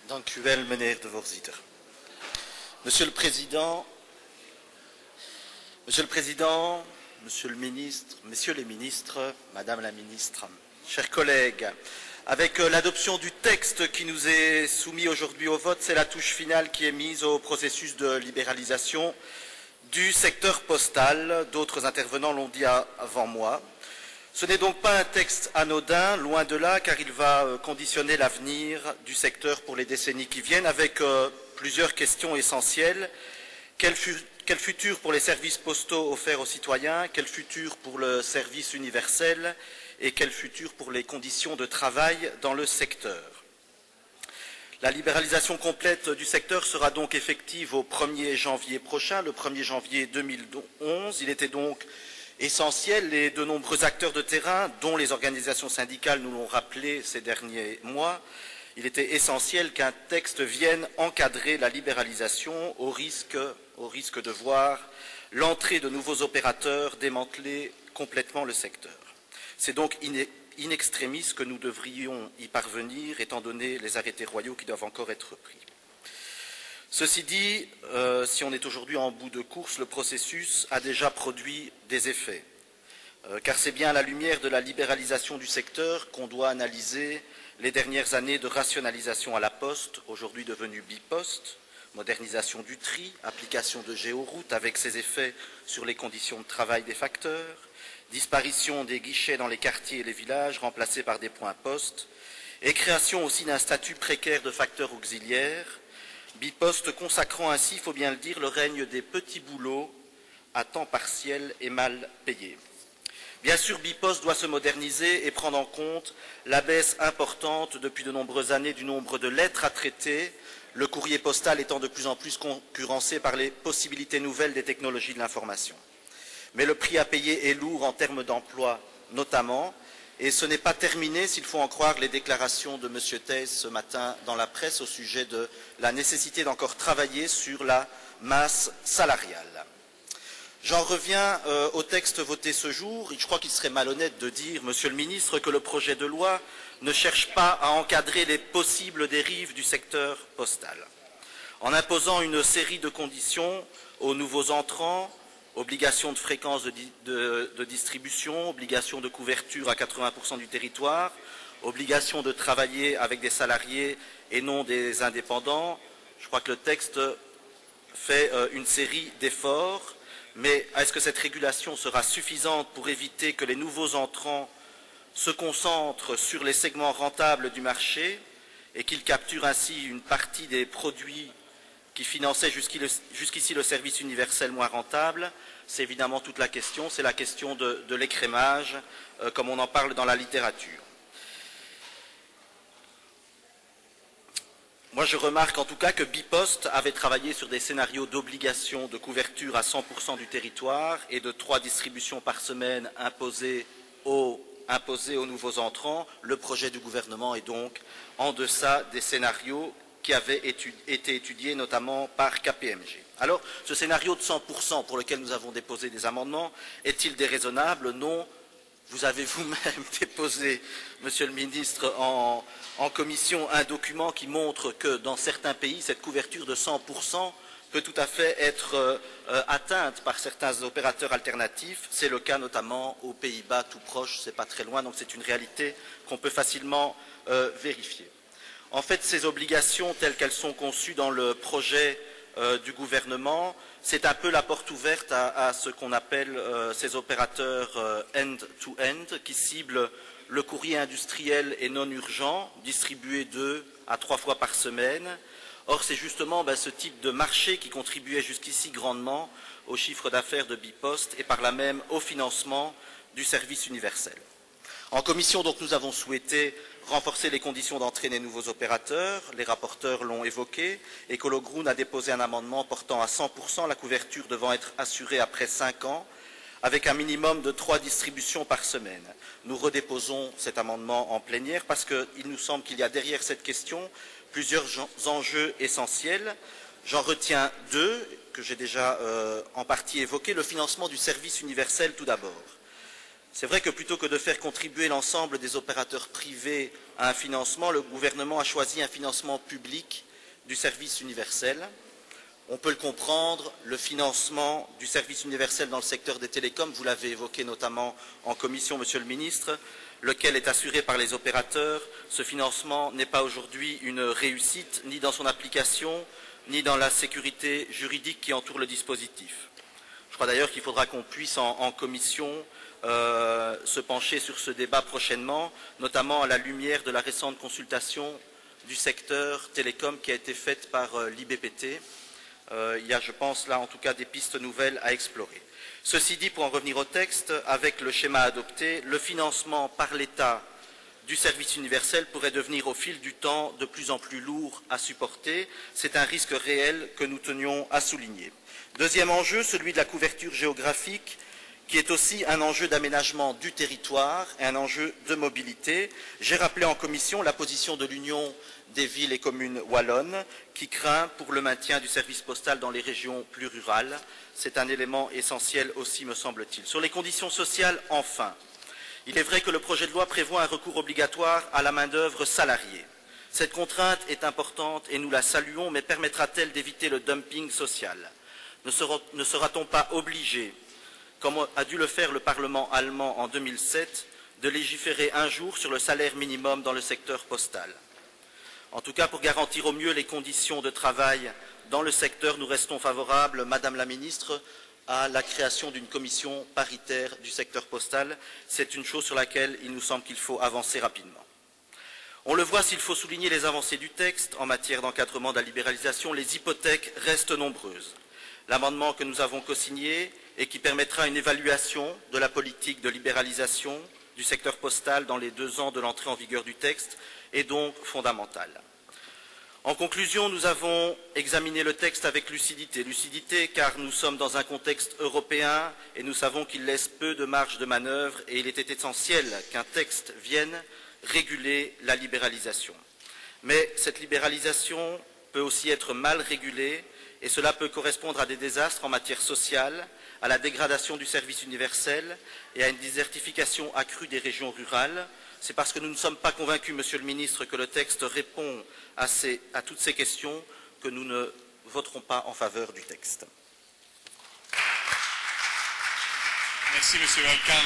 Dank u wel, meneer de voorzitter. Monsieur le Président, Monsieur le Ministre, Messieurs les ministres, Madame la Ministre, chers collègues, avec l'adoption du texte qui nous est soumis aujourd'hui au vote, c'est la touche finale qui est mise au processus de libéralisation du secteur postal. D'autres intervenants l'ont dit avant moi. Ce n'est donc pas un texte anodin, loin de là, car il va conditionner l'avenir du secteur pour les décennies qui viennent avec plusieurs questions essentielles. Quel futur pour les services postaux offerts aux citoyens? Quel futur pour le service universel? Et quel futur pour les conditions de travail dans le secteur? La libéralisation complète du secteur sera donc effective au 1er janvier prochain, le 1er janvier 2011. Il était donc essentiel, et de nombreux acteurs de terrain, dont les organisations syndicales nous l'ont rappelé ces derniers mois, il était essentiel qu'un texte vienne encadrer la libéralisation au risque de voir l'entrée de nouveaux opérateurs démanteler complètement le secteur. C'est donc in extremis que nous devrions y parvenir, étant donné les arrêtés royaux qui doivent encore être pris. Ceci dit, si on est aujourd'hui en bout de course, le processus a déjà produit des effets. Car c'est bien à la lumière de la libéralisation du secteur qu'on doit analyser les dernières années de rationalisation à la poste, aujourd'hui devenue Bipost, modernisation du tri, application de géoroute avec ses effets sur les conditions de travail des facteurs, disparition des guichets dans les quartiers et les villages remplacés par des points poste, et création aussi d'un statut précaire de facteur auxiliaire, Bipost consacrant ainsi, il faut bien le dire, le règne des petits boulots à temps partiel et mal payés. Bien sûr, Bipost doit se moderniser et prendre en compte la baisse importante depuis de nombreuses années du nombre de lettres à traiter, le courrier postal étant de plus en plus concurrencé par les possibilités nouvelles des technologies de l'information. Mais le prix à payer est lourd en termes d'emploi notamment, et ce n'est pas terminé s'il faut en croire les déclarations de M. Theiss ce matin dans la presse au sujet de la nécessité d'encore travailler sur la masse salariale. J'en reviens au texte voté ce jour. Je crois qu'il serait malhonnête de dire, Monsieur le Ministre, que le projet de loi ne cherche pas à encadrer les possibles dérives du secteur postal. En imposant une série de conditions aux nouveaux entrants, obligation de fréquence de distribution, obligation de couverture à 80% du territoire, obligation de travailler avec des salariés et non des indépendants. Je crois que le texte fait une série d'efforts, mais est-ce que cette régulation sera suffisante pour éviter que les nouveaux entrants se concentrent sur les segments rentables du marché et qu'ils capturent ainsi une partie des produits qui finançait jusqu'ici le service universel moins rentable? C'est évidemment toute la question, c'est la question de l'écrémage, comme on en parle dans la littérature. Moi, je remarque en tout cas que Bipost avait travaillé sur des scénarios d'obligation de couverture à 100% du territoire et de 3 distributions par semaine imposées aux nouveaux entrants. Le projet du gouvernement est donc en deçà des scénarios qui avait été étudié notamment par KPMG. Alors, ce scénario de 100% pour lequel nous avons déposé des amendements, est-il déraisonnable? Non. Vous avez vous-même déposé, Monsieur le Ministre, en commission un document qui montre que dans certains pays, cette couverture de 100% peut tout à fait être atteinte par certains opérateurs alternatifs. C'est le cas notamment aux Pays-Bas, tout proche, c'est pas très loin, donc c'est une réalité qu'on peut facilement vérifier. En fait, ces obligations telles qu'elles sont conçues dans le projet du gouvernement, c'est un peu la porte ouverte à ce qu'on appelle ces opérateurs end-to-end qui ciblent le courrier industriel et non urgent, distribué 2 à 3 fois par semaine. Or, c'est justement ce type de marché qui contribuait jusqu'ici grandement au chiffre d'affaires de Bipost et par là même au financement du service universel. En commission, donc, nous avons souhaité renforcer les conditions d'entrée des nouveaux opérateurs, les rapporteurs l'ont évoqué, et Ecolo Groen a déposé un amendement portant à 100% la couverture devant être assurée après 5 ans, avec un minimum de 3 distributions par semaine. Nous redéposons cet amendement en plénière parce qu'il nous semble qu'il y a derrière cette question plusieurs enjeux essentiels. J'en retiens 2 que j'ai déjà en partie évoqués. Le financement du service universel tout d'abord. C'est vrai que plutôt que de faire contribuer l'ensemble des opérateurs privés à un financement, le gouvernement a choisi un financement public du service universel. On peut le comprendre, le financement du service universel dans le secteur des télécoms, vous l'avez évoqué notamment en commission, Monsieur le Ministre, lequel est assuré par les opérateurs. Ce financement n'est pas aujourd'hui une réussite, ni dans son application, ni dans la sécurité juridique qui entoure le dispositif. Je crois d'ailleurs qu'il faudra qu'on puisse en commission se pencher sur ce débat prochainement, notamment à la lumière de la récente consultation du secteur télécom qui a été faite par l'IBPT. Il y a, je pense, là en tout cas des pistes nouvelles à explorer. Ceci dit, pour en revenir au texte, avec le schéma adopté, le financement par l'État du service universel pourrait devenir au fil du temps de plus en plus lourd à supporter. C'est un risque réel que nous tenions à souligner. Deuxième enjeu, celui de la couverture géographique, qui est aussi un enjeu d'aménagement du territoire et un enjeu de mobilité. J'ai rappelé en commission la position de l'Union des villes et communes wallonnes, qui craint pour le maintien du service postal dans les régions plus rurales. C'est un élément essentiel aussi, me semble-t-il. Sur les conditions sociales, enfin, il est vrai que le projet de loi prévoit un recours obligatoire à la main-d'œuvre salariée. Cette contrainte est importante et nous la saluons, mais permettra-t-elle d'éviter le dumping social? Ne sera-t-on pas obligé, comme a dû le faire le Parlement allemand en 2007, de légiférer un jour sur le salaire minimum dans le secteur postal? En tout cas, pour garantir au mieux les conditions de travail dans le secteur, nous restons favorables, Madame la Ministre, à la création d'une commission paritaire du secteur postal. C'est une chose sur laquelle il nous semble qu'il faut avancer rapidement. On le voit, s'il faut souligner les avancées du texte en matière d'encadrement de la libéralisation, les hypothèques restent nombreuses. L'amendement que nous avons co-signé et qui permettra une évaluation de la politique de libéralisation du secteur postal dans les 2 ans de l'entrée en vigueur du texte est donc fondamental. En conclusion, nous avons examiné le texte avec lucidité. Lucidité car nous sommes dans un contexte européen et nous savons qu'il laisse peu de marge de manœuvre et il était essentiel qu'un texte vienne réguler la libéralisation. Mais cette libéralisation peut aussi être mal régulée et cela peut correspondre à des désastres en matière sociale, à la dégradation du service universel et à une désertification accrue des régions rurales. C'est parce que nous ne sommes pas convaincus, Monsieur le Ministre, que le texte répond à toutes ces questions que nous ne voterons pas en faveur du texte. Merci, Monsieur Valcan.